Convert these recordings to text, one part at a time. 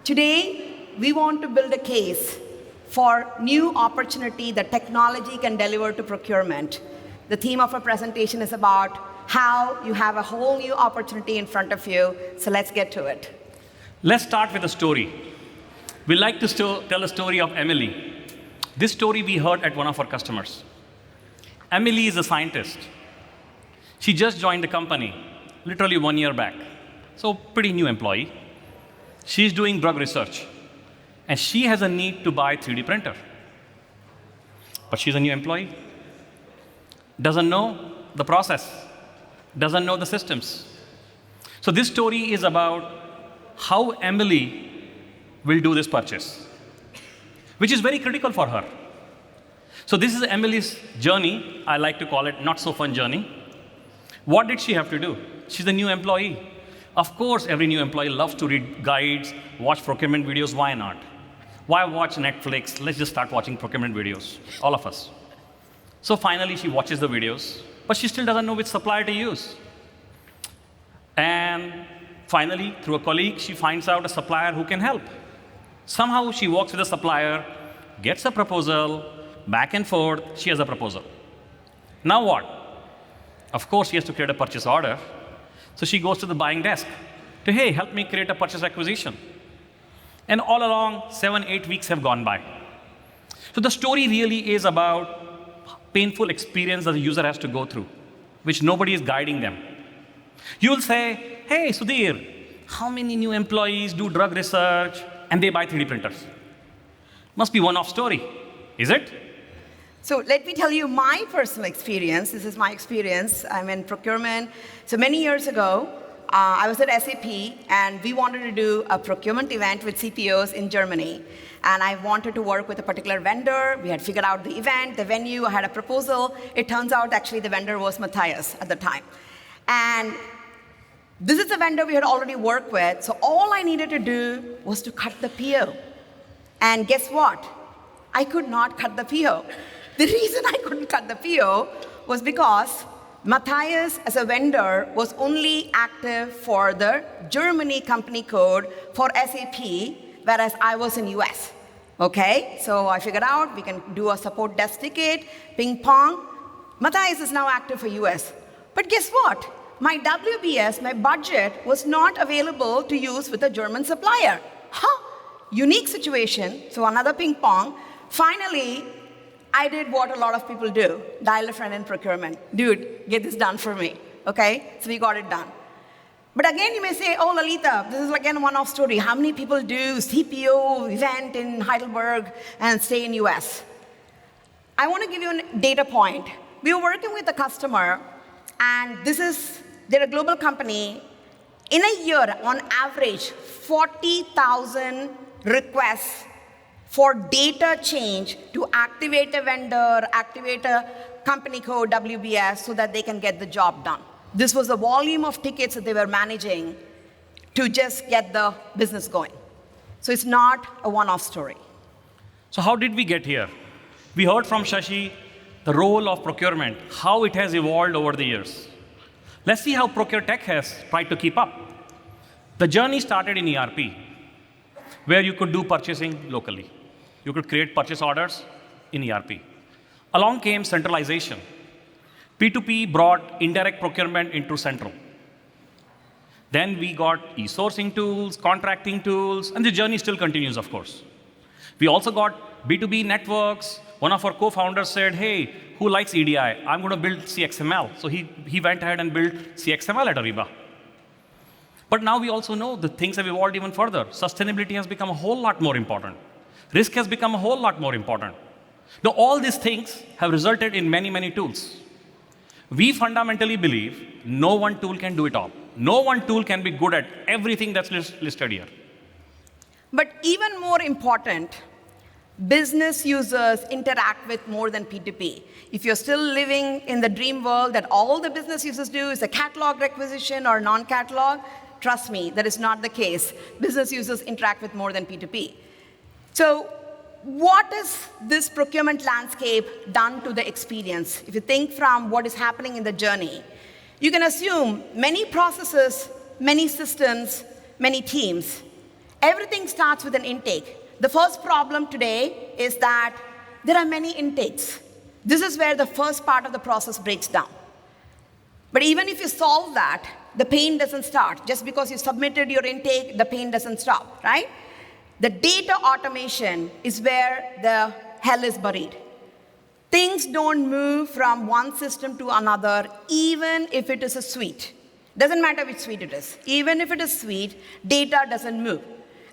Today, we want to build a case for new opportunity that technology can deliver to procurement. The theme of our presentation is about how you have a whole new opportunity in front of you, so let's get to it. Let's start with a story. We like to tell a story of Emily. This story we heard at one of our customers. Emily is a scientist. She just joined the company, literally 1 year back. So pretty new employee. She's doing drug research, and she has a need to buy a 3D printer. But she's a new employee, doesn't know the process, doesn't know the systems. So this story is about how Emily will do this purchase, which is very critical for her. So this is Emily's journey. I like to call it not so fun journey. What did she have to do? She's a new employee. Of course, every new employee loves to read guides, watch procurement videos. Why not? Why watch Netflix? Let's just start watching procurement videos, all of us. So finally, she watches the videos, but she still doesn't know which supplier to use. And finally, through a colleague, she finds out a supplier who can help. Somehow, she works with a supplier, gets a proposal, back and forth, she has a proposal. Now what? Of course, she has to create a purchase order. So she goes to the buying desk to, hey, help me create a purchase requisition. And all along, 7-8 weeks have gone by. So the story really is about painful experience that the user has to go through, which nobody is guiding them. You will say, hey, Sudhir, how many new employees do drug research and they buy 3D printers? Must be one-off story, is it? So let me tell you my personal experience. This is my experience. I'm in procurement. So many years ago, I was at SAP, and we wanted to do a procurement event with CPOs in Germany. And I wanted to work with a particular vendor. We had figured out the event, the venue. I had a proposal. It turns out, actually, the vendor was Matthias at the time. And this is a vendor we had already worked with. So all I needed to do was to cut the PO. And guess what? I could not cut the PO. The reason I couldn't cut the PO was because Matthias, as a vendor, was only active for the Germany company code for SAP, whereas I was in US. Okay, so I figured out we can do a support desk ticket, ping pong. Matthias is now active for US. But guess what? My WBS, my budget, was not available to use with a German supplier. Unique situation, so another ping pong. Finally, I did what a lot of people do, dial a friend in procurement. Dude, get this done for me, okay? So we got it done. But again, you may say, oh, Lalitha, this is again a one-off story. How many people do CPO event in Heidelberg and stay in US? I want to give you a data point. We were working with a customer, and they're a global company. In a year, on average, 40,000 requests for data change to activate a vendor, activate a company code, WBS, so that they can get the job done. This was the volume of tickets that they were managing to just get the business going. So it's not a one-off story. So how did we get here? We heard from Shashi the role of procurement, how it has evolved over the years. Let's see how procuretech has tried to keep up. The journey started in ERP, where you could do purchasing locally. You could create purchase orders in ERP. Along came centralization. P2P brought indirect procurement into central. Then we got e-sourcing tools, contracting tools, and the journey still continues, of course. We also got B2B networks. One of our co-founders said, hey, who likes EDI? I'm going to build CXML. So he went ahead and built CXML at Ariba. But now we also know that things have evolved even further. Sustainability has become a whole lot more important. Risk has become a whole lot more important. Now, all these things have resulted in many, many tools. We fundamentally believe no one tool can do it all. No one tool can be good at everything that's listed here. But even more important, business users interact with more than P2P. If you're still living in the dream world that all the business users do is a catalog requisition or non-catalog, trust me, that is not the case. Business users interact with more than P2P. So what is this procurement landscape done to the experience? If you think from what is happening in the journey, you can assume many processes, many systems, many teams. Everything starts with an intake. The first problem today is that there are many intakes. This is where the first part of the process breaks down. But even if you solve that, the pain doesn't start. Just because you submitted your intake, the pain doesn't stop, right? The data automation is where the hell is buried. Things don't move from one system to another, even if it is a suite. Doesn't matter which suite it is. Even if it is suite, data doesn't move.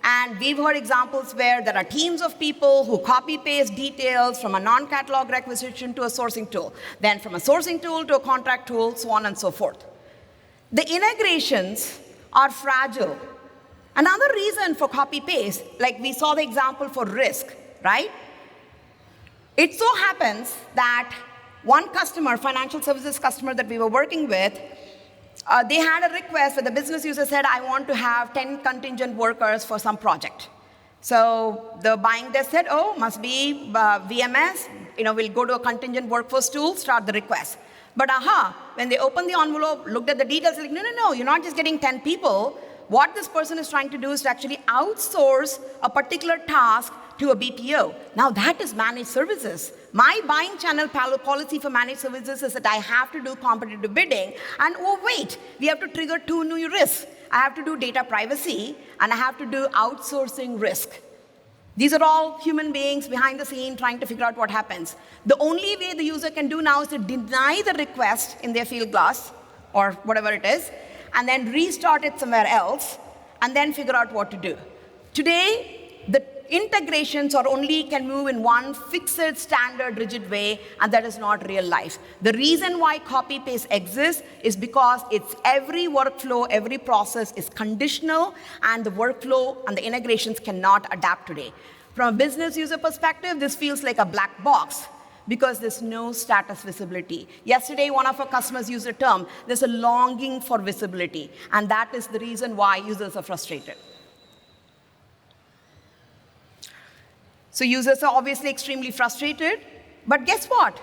And we've heard examples where there are teams of people who copy-paste details from a non-catalog requisition to a sourcing tool, then from a sourcing tool to a contract tool, so on and so forth. The integrations are fragile. Another reason for copy-paste, like we saw the example for risk, right? It so happens that one customer, financial services customer that we were working with, they had a request where the business user said, I want to have 10 contingent workers for some project. So the buying desk said, oh, must be VMS. We'll go to a contingent workforce tool, start the request. But when they opened the envelope, looked at the details, like, no, you're not just getting 10 people. What this person is trying to do is to actually outsource a particular task to a BPO. Now that is managed services. My buying channel policy for managed services is that I have to do competitive bidding, and oh wait, we have to trigger 2 new risks. I have to do data privacy, and I have to do outsourcing risk. These are all human beings behind the scene trying to figure out what happens. The only way the user can do now is to deny the request in their field glass, or whatever it is, and then restart it somewhere else, and then figure out what to do. Today, the integrations can move in one fixed, standard, rigid way, and that is not real life. The reason why copy-paste exists is because it's every workflow, every process is conditional, and the workflow and the integrations cannot adapt today. From a business user perspective, this feels like a black box because there's no status visibility. Yesterday, one of our customers used a term, there's a longing for visibility, and that is the reason why users are frustrated. So users are obviously extremely frustrated, but guess what?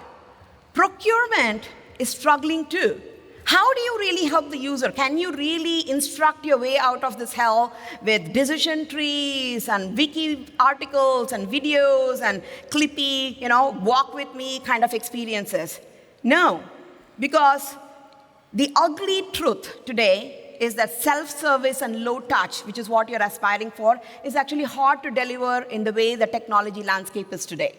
Procurement is struggling too. How do you really help the user? Can you really instruct your way out of this hell with decision trees and wiki articles and videos and clippy, walk with me kind of experiences? No, because the ugly truth today is that self-service and low touch, which is what you're aspiring for, is actually hard to deliver in the way the technology landscape is today.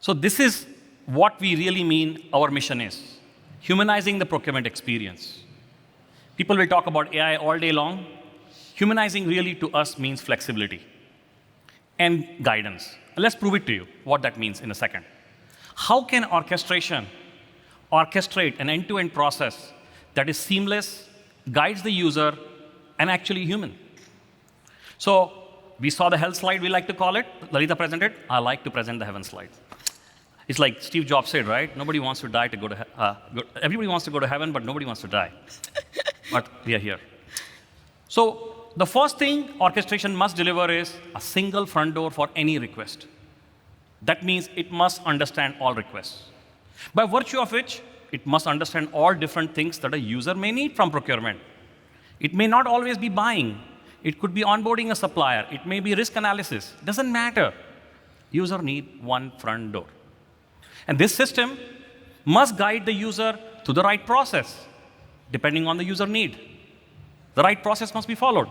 So this is what we really mean our mission is, humanizing the procurement experience. People will talk about AI all day long. Humanizing really to us means flexibility and guidance. Let's prove it to you, what that means in a second. How can orchestration orchestrate an end-to-end process that is seamless, guides the user, and actually human? So we saw the hell slide, we like to call it. Lalitha presented. I like to present the heaven slide. It's like Steve Jobs said, right? Nobody wants to die to go to everybody wants to go to heaven, but nobody wants to die. But we are here. So the first thing orchestration must deliver is a single front door for any request. That means it must understand all requests, by virtue of which it must understand all different things that a user may need from procurement. It may not always be buying. It could be onboarding a supplier. It may be risk analysis. Doesn't matter. User need one front door. And this system must guide the user to the right process, depending on the user need. The right process must be followed.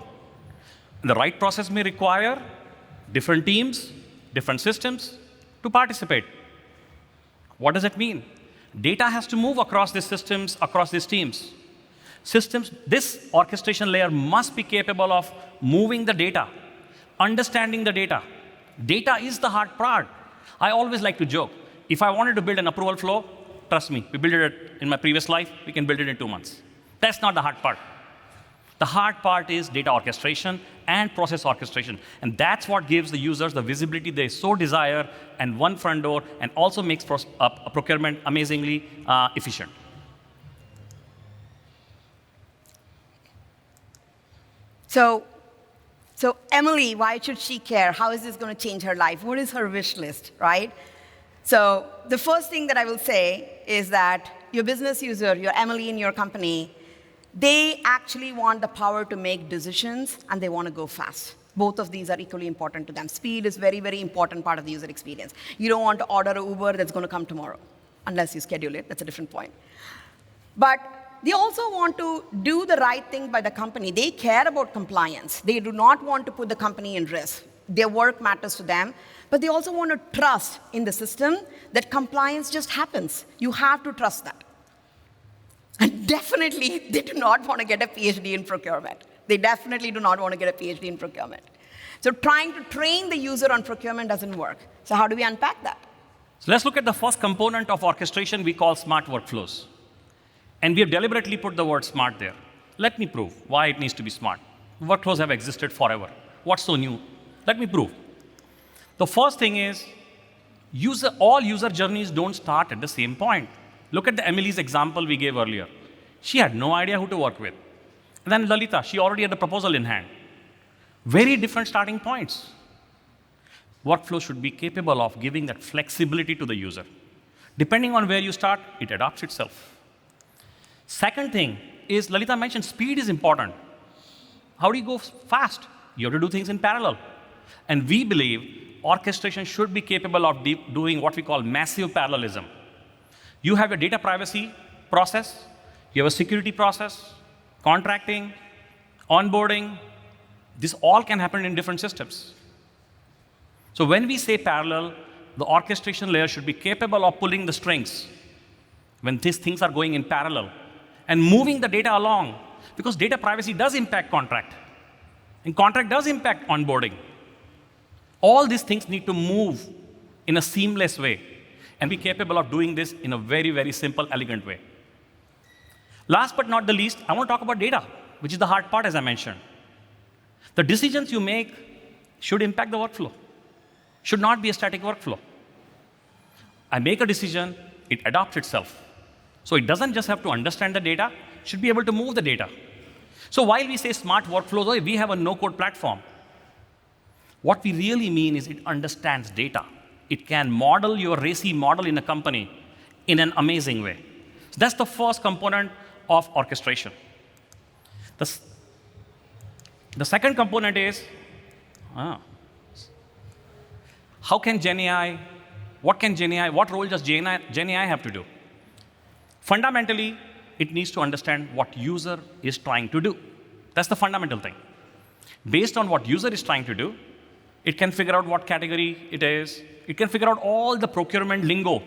The right process may require different teams, different systems to participate. What does it mean? Data has to move across these systems, across these teams. This orchestration layer must be capable of moving the data, understanding the data. Data is the hard part. I always like to joke. If I wanted to build an approval flow, trust me, we built it in my previous life, we can build it in 2 months. That's not the hard part. The hard part is data orchestration and process orchestration. And that's what gives the users the visibility they so desire and one front door, and also makes procurement amazingly efficient. So So Emily, why should she care? How is this going to change her life? What is her wish list, right? So the first thing that I will say is that your business user, your Emily in your company, they actually want the power to make decisions, and they want to go fast. Both of these are equally important to them. Speed is very, very important part of the user experience. You don't want to order an Uber that's going to come tomorrow, unless you schedule it. That's a different point. But they also want to do the right thing by the company. They care about compliance. They do not want to put the company in risk. Their work matters to them, but they also want to trust in the system that compliance just happens. You have to trust that. And definitely, they do not want to get a PhD in procurement. They definitely do not want to get a PhD in procurement. So trying to train the user on procurement doesn't work. So how do we unpack that? So let's look at the first component of orchestration we call smart workflows. And we have deliberately put the word smart there. Let me prove why it needs to be smart. Workflows have existed forever. What's so new? Let me prove. The first thing is, all user journeys don't start at the same point. Look at the Emily's example we gave earlier. She had no idea who to work with. And then Lalitha, she already had the proposal in hand. Very different starting points. Workflow should be capable of giving that flexibility to the user. Depending on where you start, it adapts itself. Second thing is, Lalitha mentioned speed is important. How do you go fast? You have to do things in parallel. And we believe orchestration should be capable of doing what we call massive parallelism. You have a data privacy process, you have a security process, contracting, onboarding. This all can happen in different systems. So when we say parallel, the orchestration layer should be capable of pulling the strings when these things are going in parallel and moving the data along, because data privacy does impact contract, and contract does impact onboarding. All these things need to move in a seamless way and be capable of doing this in a very, very simple, elegant way. Last but not the least, I want to talk about data, which is the hard part, as I mentioned. The decisions you make should impact the workflow, should not be a static workflow. I make a decision, it adapts itself. So it doesn't just have to understand the data, it should be able to move the data. So while we say smart workflows, we have a no-code platform. What we really mean is it understands data. It can model your RACI model in a company in an amazing way. So that's the first component of orchestration. The second component is, how can GenAI, what role does GenAI have to do? Fundamentally, it needs to understand what user is trying to do. That's the fundamental thing. Based on what user is trying to do, it can figure out what category it is. It can figure out all the procurement lingo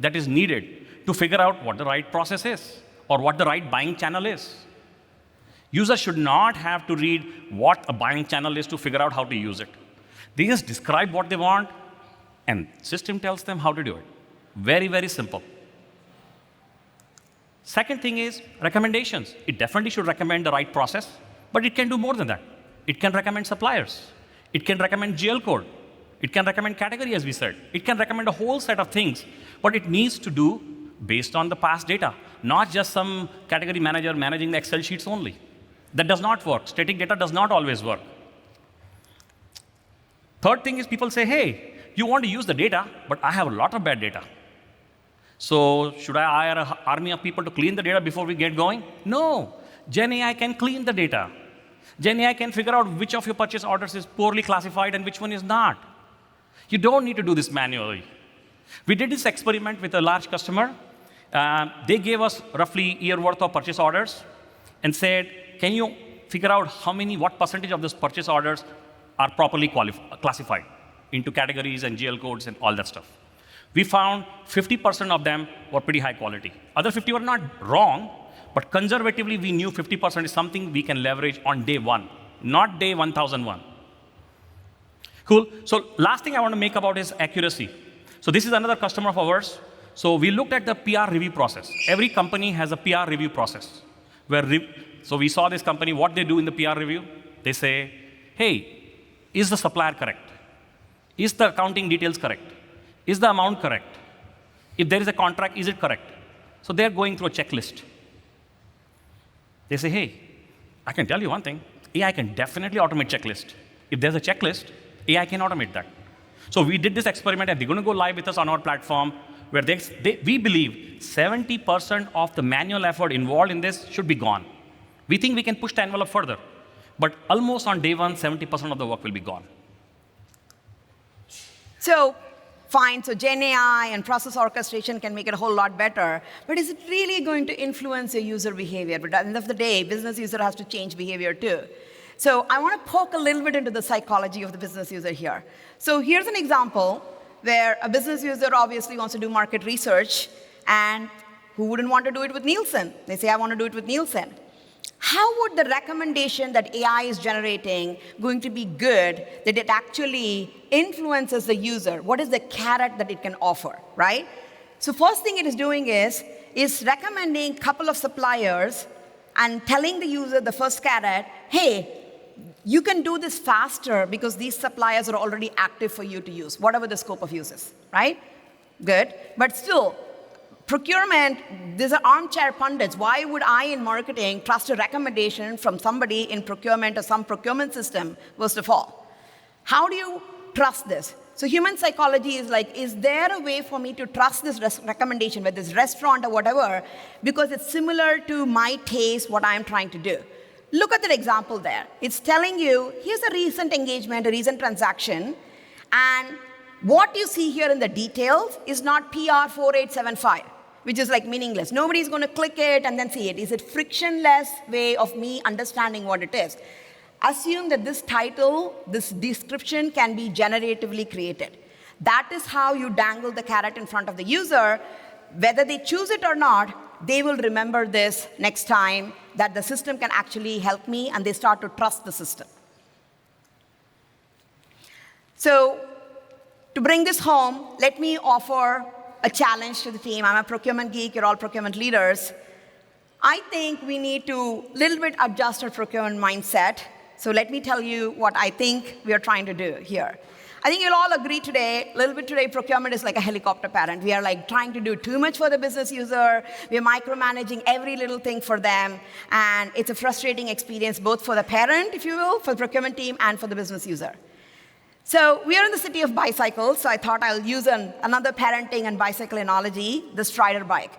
that is needed to figure out what the right process is or what the right buying channel is. Users should not have to read what a buying channel is to figure out how to use it. They just describe what they want, and system tells them how to do it. Very, very simple. Second thing is recommendations. It definitely should recommend the right process, but it can do more than that. It can recommend suppliers. It can recommend GL code. It can recommend category, as we said. It can recommend a whole set of things, but it needs to do based on the past data, not just some category manager managing the Excel sheets only. That does not work. Static data does not always work. Third thing is people say, hey, you want to use the data, but I have a lot of bad data. So should I hire an army of people to clean the data before we get going? No. GenAI can clean the data. GenAI can figure out which of your purchase orders is poorly classified and which one is not. You don't need to do this manually. We did this experiment with a large customer. They gave us roughly a year worth of purchase orders and said, can you figure out what percentage of those purchase orders are properly classified into categories and GL codes and all that stuff? We found 50% of them were pretty high quality. Other 50 were not wrong, but conservatively, we knew 50% is something we can leverage on day one, not day 1001. Cool. So last thing I want to make about is accuracy. So this is another customer of ours. So we looked at the PR review process. Every company has a PR review process. So we saw this company, what they do in the PR review. They say, hey, is the supplier correct? Is the accounting details correct? Is the amount correct? If there is a contract, is it correct? So they're going through a checklist. They say, hey, I can tell you one thing. AI can definitely automate checklist. If there's a checklist, AI can automate that. So we did this experiment, and they're going to go live with us on our platform, where we believe 70% of the manual effort involved in this should be gone. We think we can push the envelope further, but almost on day one, 70% of the work will be gone. So, fine, so Gen AI and process orchestration can make it a whole lot better, but is it really going to influence your user behavior? But at the end of the day, business user has to change behavior too. So I want to poke a little bit into the psychology of the business user here. So here's an example where a business user obviously wants to do market research, and who wouldn't want to do it with Nielsen? They say, I want to do it with Nielsen. How would the recommendation that AI is generating going to be good that it actually influences the user? What is the carrot that it can offer, right? So first thing it is doing is recommending a couple of suppliers and telling the user the first carrot, hey, you can do this faster because these suppliers are already active for you to use, whatever the scope of use is, right? Good. But still, procurement, these are armchair pundits. Why would I, in marketing, trust a recommendation from somebody in procurement or some procurement system, first of all? How do you trust this? So human psychology is like, is there a way for me to trust this recommendation, whether it's restaurant or whatever, because it's similar to my taste, what I'm trying to do? Look at that example there. It's telling you, here's a recent engagement, a recent transaction, and what you see here in the details is not PR 4875, which is like meaningless. Nobody's going to click it and then see it. Is it frictionless way of me understanding what it is? Assume that this title, this description can be generatively created. That is how you dangle the carrot in front of the user. Whether they choose it or not, they will remember this next time that the system can actually help me, and they start to trust the system. So to bring this home, let me offer a challenge to the team. I'm a procurement geek. You're all procurement leaders. I think we need to a little bit adjust our procurement mindset. So let me tell you what I think we are trying to do here. I think you'll all agree today, a little bit today, procurement is like a helicopter parent. We are like trying to do too much for the business user. We're micromanaging every little thing for them. And it's a frustrating experience both for the parent, if you will, for the procurement team, and for the business user. So we are in the city of bicycles, so I thought I'll use another parenting and bicycle analogy, the Strider bike.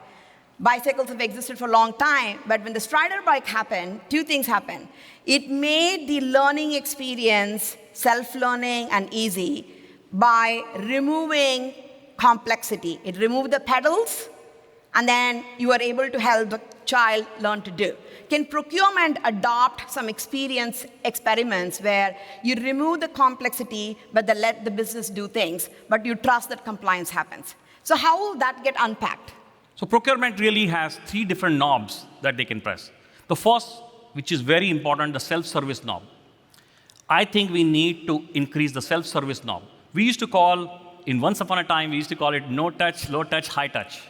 Bicycles have existed for a long time, but when the Strider bike happened, two things happened. It made the learning experience self-learning and easy by removing complexity. It removed the pedals, and then you are able to help the child learn to do. Can procurement adopt some experience experiments where you remove the complexity, but then let the business do things, but you trust that compliance happens? So how will that get unpacked? So procurement really has 3 different knobs that they can press. The first, which is very important, the self-service knob. I think we need to increase the self-service knob. We used to call, in once upon a time, we used to call it no touch, low touch, high touch.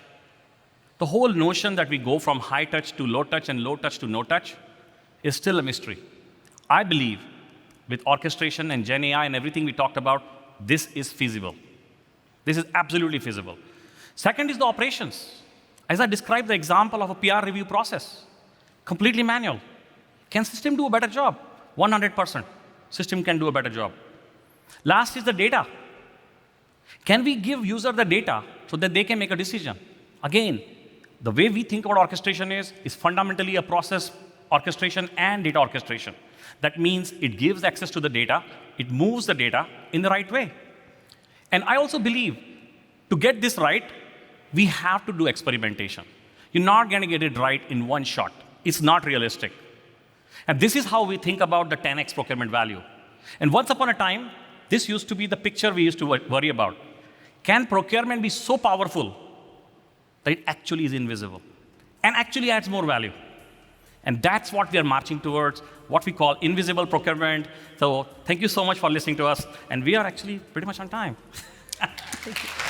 The whole notion that we go from high touch to low touch and low touch to no touch is still a mystery. I believe with orchestration and Gen AI and everything we talked about, this is feasible. This is absolutely feasible. Second is the operations. As I described the example of a PR review process, completely manual. Can system do a better job? 100%. System can do a better job. Last is the data. Can we give user the data so that they can make a decision? Again, the way we think about orchestration is fundamentally a process orchestration and data orchestration. That means it gives access to the data, it moves the data in the right way. And I also believe to get this right, we have to do experimentation. You're not going to get it right in one shot. It's not realistic. And this is how we think about the 10X procurement value. And once upon a time, this used to be the picture we used to worry about. Can procurement be so powerful that it actually is invisible and actually adds more value? And that's what we are marching towards, what we call invisible procurement. So thank you so much for listening to us. And we are actually pretty much on time. Thank you.